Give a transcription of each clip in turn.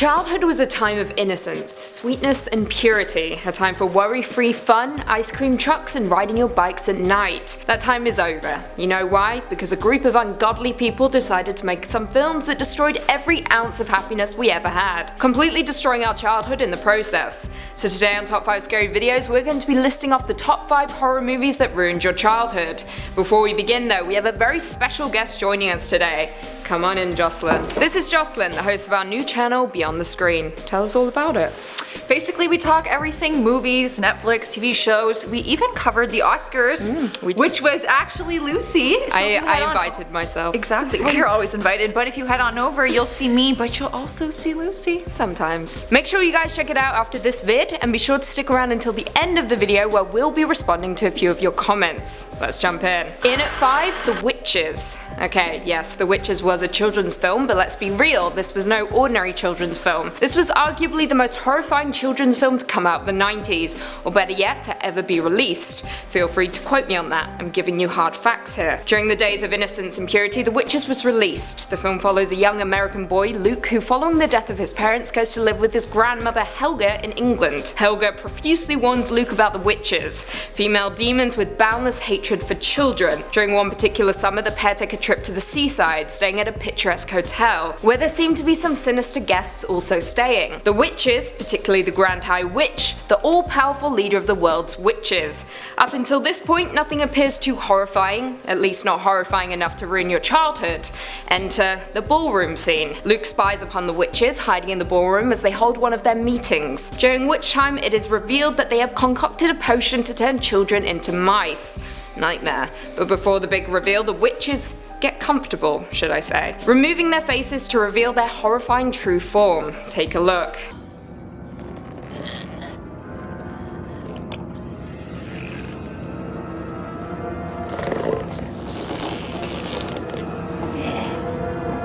Childhood was a time of innocence, sweetness and purity, a time for worry-free fun, ice cream trucks and riding your bikes at night. That time is over. You know why? Because a group of ungodly people decided to make some films that destroyed every ounce of happiness we ever had, completely destroying our childhood in the process. So today on Top 5 Scary Videos, we're going to be listing off the top 5 horror movies that ruined your childhood. Before we begin though, we have a very special guest joining us today. Come on in, Jocelyn. This is Jocelyn, the host of our new channel, Beyond the Screen. Tell us all about it. Basically, we talk everything movies, Netflix, TV shows. We even covered the Oscars, which was actually Lucy. So I invited myself. Exactly. You're always invited, but if you head on over, you'll see me, but you'll also see Lucy. Sometimes. Make sure you guys check it out after this vid, and be sure to stick around until the end of the video where we'll be responding to a few of your comments. Let's jump in. In at 5, The Witches. Okay, yes, The Witches was a children's film, but let's be real, this was no ordinary children's film. This was arguably the most horrifying children's film to come out of the 90s, or better yet, to ever be released. Feel free to quote me on that, I'm giving you hard facts here. During the days of innocence and purity, The Witches was released. The film follows a young American boy, Luke, who following the death of his parents goes to live with his grandmother Helga in England. Helga profusely warns Luke about the witches, female demons with boundless hatred for children. During one particular summer, the pair take a trip to the seaside, staying at a picturesque hotel, where there seem to be some sinister guests also staying. The witches, particularly the Grand High Witch, the all-powerful leader of the world's witches. Up until this point, nothing appears too horrifying, at least not horrifying enough to ruin your childhood. Enter the ballroom scene. Luke spies upon the witches hiding in the ballroom as they hold one of their meetings, during which time it is revealed that they have concocted a potion to turn children into mice. Nightmare. But before the big reveal, the witches get comfortable, should I say, removing their faces to reveal their horrifying true form. Take a look.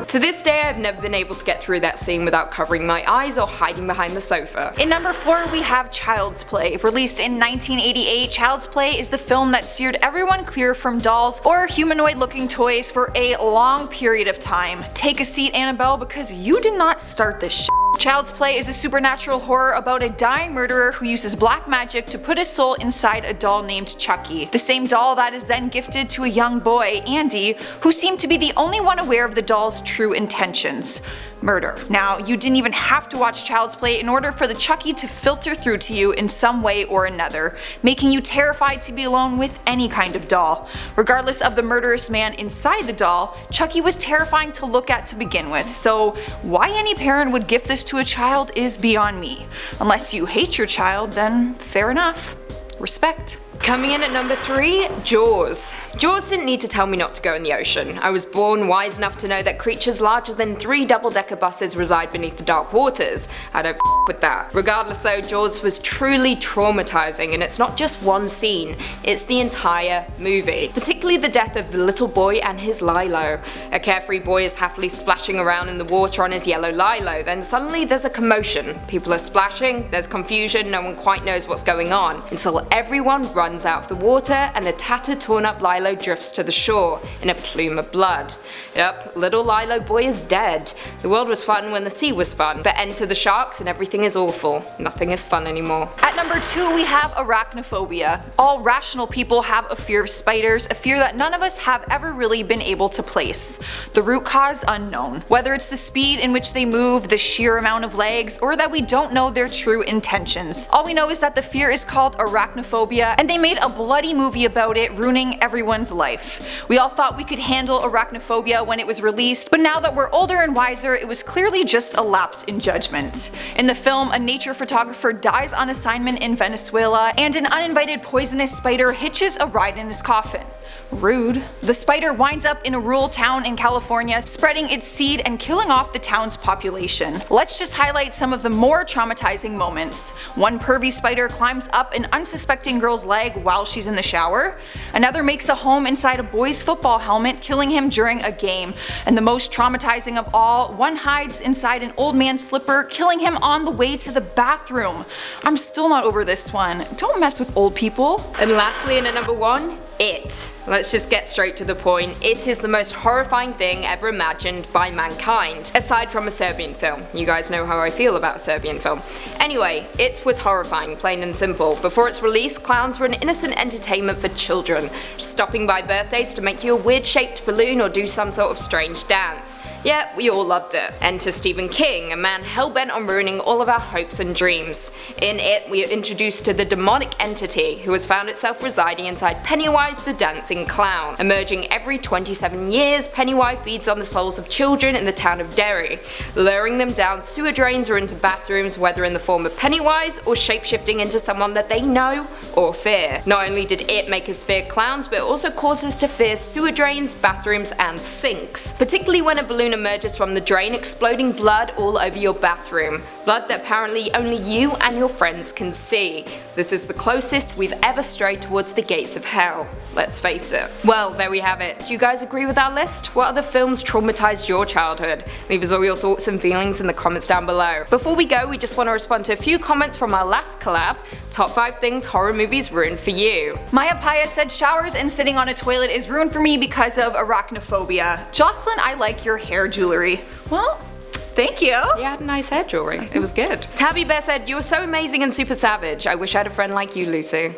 To this day, I've never been able to get through that scene without covering my eyes or hiding behind the sofa. In number 4, we have Child's Play. Released in 1988, Child's Play is the film that steered everyone clear from dolls or humanoid-looking toys for a long period of time. Take a seat, Annabelle, because you did not start this shit. Child's Play is a supernatural horror about a dying murderer who uses black magic to put his soul inside a doll named Chucky. The same doll that is then gifted to a young boy, Andy, who seemed to be the only one aware of the doll's true intentions: murder. Now, you didn't even have to watch Child's Play in order for the Chucky to filter through to you in some way or another, making you terrified to be alone with any kind of doll. Regardless of the murderous man inside the doll, Chucky was terrifying to look at to begin with, so why any parent would gift this to a child is beyond me. Unless you hate your child, then fair enough. Respect. Coming in at number 3, Jaws. Jaws didn't need to tell me not to go in the ocean. I was born wise enough to know that creatures larger than 3 double-decker buses reside beneath the dark waters. I don't with that. Regardless though, Jaws was truly traumatizing, and it's not just one scene, it's the entire movie. Particularly the death of the little boy and his Lilo. A carefree boy is happily splashing around in the water on his yellow Lilo, then suddenly there's a commotion. People are splashing, there's confusion, no one quite knows what's going on, until everyone runs out of the water and the tattered, torn up Lilo drifts to the shore in a plume of blood. Yep, little Lilo boy is dead. The world was fun when the sea was fun, but enter the sharks and everything is awful. Nothing is fun anymore. At number 2, we have Arachnophobia. All rational people have a fear of spiders, a fear that none of us have ever really been able to place. The root cause unknown. Whether it's the speed in which they move, the sheer amount of legs, or that we don't know their true intentions. All we know is that the fear is called arachnophobia, and they made a bloody movie about it, ruining everyone's life. We all thought we could handle arachnophobia when it was released, but now that we're older and wiser, it was clearly just a lapse in judgment. In the film, a nature photographer dies on assignment in Venezuela, and an uninvited poisonous spider hitches a ride in his coffin. Rude. The spider winds up in a rural town in California, spreading its seed and killing off the town's population. Let's just highlight some of the more traumatizing moments. One pervy spider climbs up an unsuspecting girl's leg while she's in the shower. Another makes a home inside a boy's football helmet, killing him during a game. And the most traumatizing of all, one hides inside an old man's slipper, killing him on the way to the bathroom. I'm still not over this one. Don't mess with old people. And lastly, in at number 1, It. let's just get straight to the point. It is the most horrifying thing ever imagined by mankind, aside from a Serbian film. You guys know how I feel about a Serbian film. Anyway, it was horrifying, plain and simple. Before its release, clowns were an innocent entertainment for children, stopping by birthdays to make you a weird shaped balloon or do some sort of strange dance. Yeah, we all loved it. Enter Stephen King, a man hell-bent on ruining all of our hopes and dreams. In it, we are introduced to the demonic entity who has found itself residing inside Pennywise the dancing clown. Emerging every 27 years, Pennywise feeds on the souls of children in the town of Derry, luring them down sewer drains or into bathrooms, whether in the form of Pennywise or shapeshifting into someone that they know or fear. Not only did it make us fear clowns, but it also caused us to fear sewer drains, bathrooms, and sinks. Particularly when a balloon emerges from the drain, exploding blood all over your bathroom. Blood that apparently only you and your friends can see. This is the closest we've ever strayed towards the gates of hell. Let's face it. Well, there we have it. Do you guys agree with our list? What other films traumatized your childhood? Leave us all your thoughts and feelings in the comments down below. Before we go, we just want to respond to a few comments from our last collab. Top 5 things horror movies ruined for you. Maya Paya said showers and sitting on a toilet is ruined for me because of arachnophobia. Jocelyn, I like your hair jewelry. Well, thank you. You had nice hair jewelry. It was good. Tabby Bear said, you were so amazing and super savage. I wish I had a friend like you, Lucy.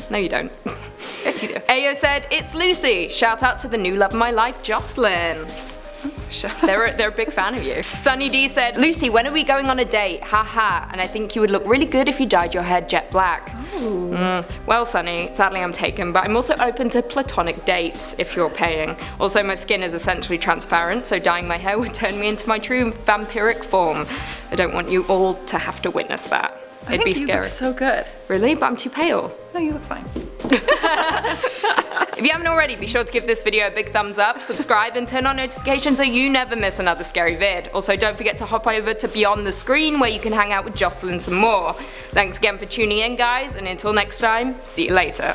No you don't. Yes you do. Ayo said, it's Lucy. Shout out to the new love of my life, Jocelyn. They're a big fan of you. Sunny D said, Lucy, when are we going on a date? Haha, and I think you would look really good if you dyed your hair jet black. Well, Sunny, sadly I'm taken, but I'm also open to platonic dates if you're paying. Also, my skin is essentially transparent, so dyeing my hair would turn me into my true vampiric form. I don't want you all to have to witness that. It'd be scary. You look so good. Really? But I'm too pale. No, you look fine. If you haven't already, be sure to give this video a big thumbs up, subscribe, and turn on notifications so you never miss another scary vid. Also, don't forget to hop over to Beyond the Screen where you can hang out with Jocelyn some more. Thanks again for tuning in, guys, and until next time, see you later.